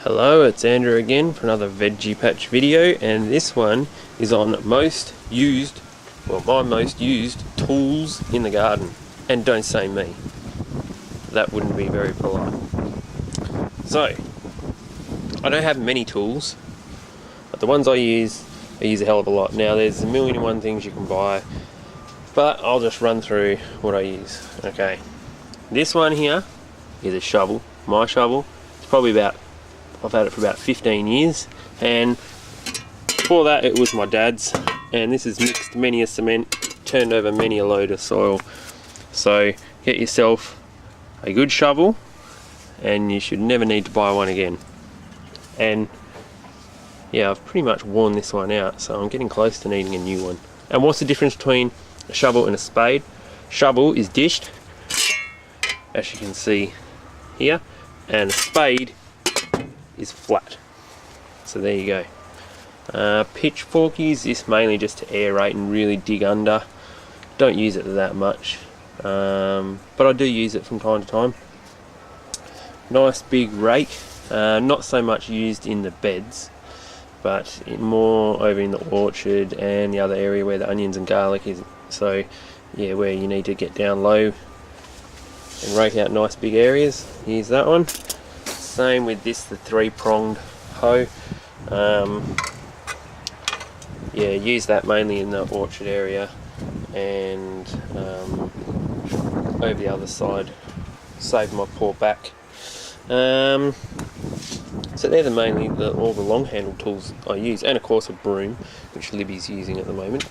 Hello, it's Andrew again for another Veggie Patch video, and this one is on most used, well, my most used tools in the garden. And don't say me, that wouldn't be very polite. So, I don't have many tools, but the ones I use a hell of a lot. Now there's a million and one things you can buy, but I'll just run through what I use. Okay, this one here is a shovel, my shovel. It's probably I've had it for about 15 years, and before that it was my dad's, and this has mixed many a cement, turned over many a load of soil. So get yourself a good shovel and you should never need to buy one again. And yeah, I've pretty much worn this one out, so I'm getting close to needing a new one. And what's the difference between a shovel and a spade? Shovel is dished, as you can see here, and a spade is flat. So there you go. Pitchfork, use this mainly just to aerate and really dig under. Don't use it that much, but I do use it from time to time. Nice big rake, not so much used in the beds, but more over in the orchard and the other area where the onions and garlic is. So yeah, where you need to get down low and rake out nice big areas, use that one. Same with this, the three-pronged hoe. Yeah, use that mainly in the orchard area and over the other side, save my poor back. So they're mainly all the long handled tools I use, and of course a broom, which Libby's using at the moment.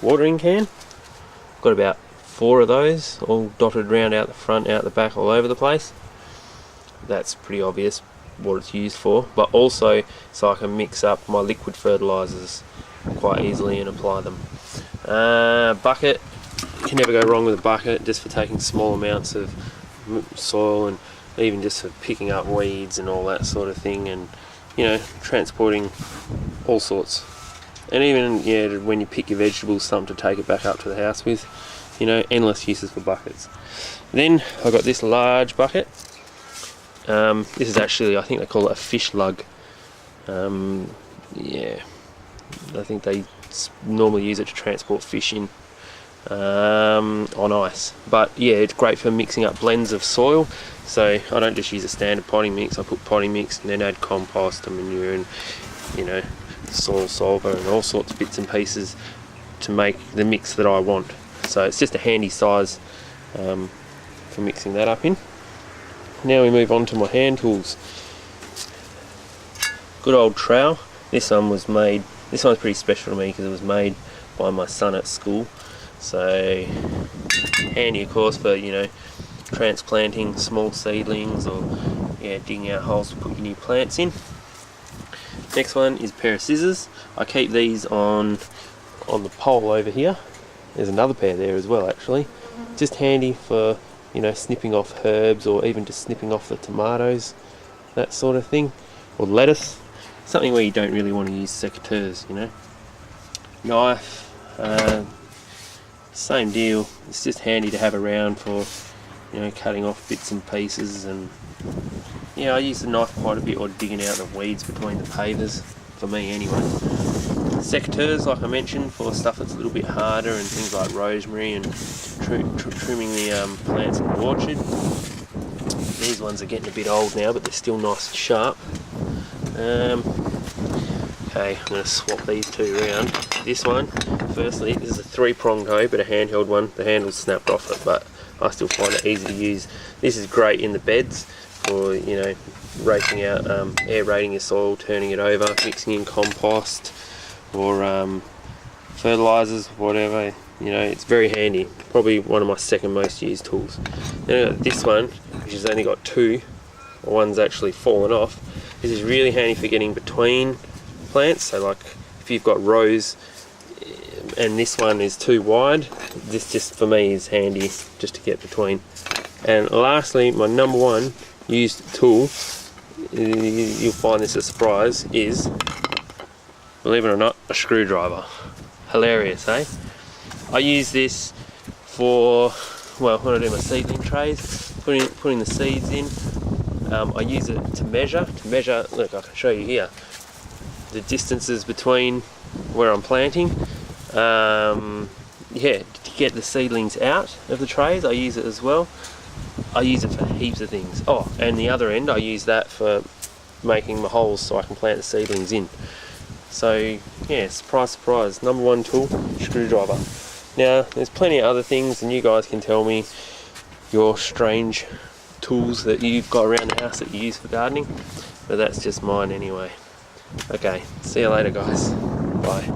Watering can, got about 4 of those, all dotted around out the front, out the back, all over the place. That's pretty obvious what it's used for, but also so I can mix up my liquid fertilizers quite easily and apply them. Bucket, you can never go wrong with a bucket, just for taking small amounts of soil and even just for picking up weeds and all that sort of thing, and you know, transporting all sorts. And even yeah, when you pick your vegetables, something to take it back up to the house with. You know, endless uses for buckets. Then I've got this large bucket. This is actually, I think they call it a fish lug. Yeah, I think they normally use it to transport fish in on ice. But yeah, it's great for mixing up blends of soil. So I don't just use a standard potting mix. I put potting mix and then add compost and manure and, you know, soil solver and all sorts of bits and pieces to make the mix that I want. So it's just a handy size for mixing that up in. Now we move on to my hand tools. Good old trowel. This one's pretty special to me because it was made by my son at school. So handy of course for, you know, transplanting small seedlings or yeah, digging out holes to put your new plants in. Next one is a pair of scissors. I keep these on the pole over here. There's another pair there as well actually. Just handy for, you know, snipping off herbs or even just snipping off the tomatoes, that sort of thing. Or lettuce. Something where you don't really want to use secateurs, you know. Knife, same deal. It's just handy to have around for, you know, cutting off bits and pieces. And yeah, I use the knife quite a bit, or digging out the weeds between the pavers, for me anyway. Secateurs, like I mentioned, for stuff that's a little bit harder and things like rosemary and trimming the plants in the orchard. These ones are getting a bit old now, but they're still nice and sharp. Okay, I'm going to swap these two around. This one, firstly, this is a 3-pronged hoe, but a handheld one. The handle's snapped off it, but I still find it easy to use. This is great in the beds for, you know, raking out, aerating your soil, turning it over, mixing in compost or fertilizers, whatever. You know, it's very handy. Probably one of my second most used tools. Then I've got this one, which has only got 2. One's actually fallen off. This is really handy for getting between plants. So like if you've got rows and this one is too wide, this just for me is handy just to get between. And lastly, my number one used tool, you'll find this a surprise, is, believe it or not, a screwdriver. Hilarious, eh? I use this for, well, when I do my seedling trays, putting the seeds in, I use it to measure, look, I can show you here, the distances between where I'm planting. Yeah, to get the seedlings out of the trays, I use it as well. I use it for heaps of things. Oh, and the other end, I use that for making the holes so I can plant the seedlings in. So yeah, surprise, surprise, number one tool, screwdriver. Now, there's plenty of other things, and you guys can tell me your strange tools that you've got around the house that you use for gardening, but that's just mine anyway. Okay, see you later guys, bye.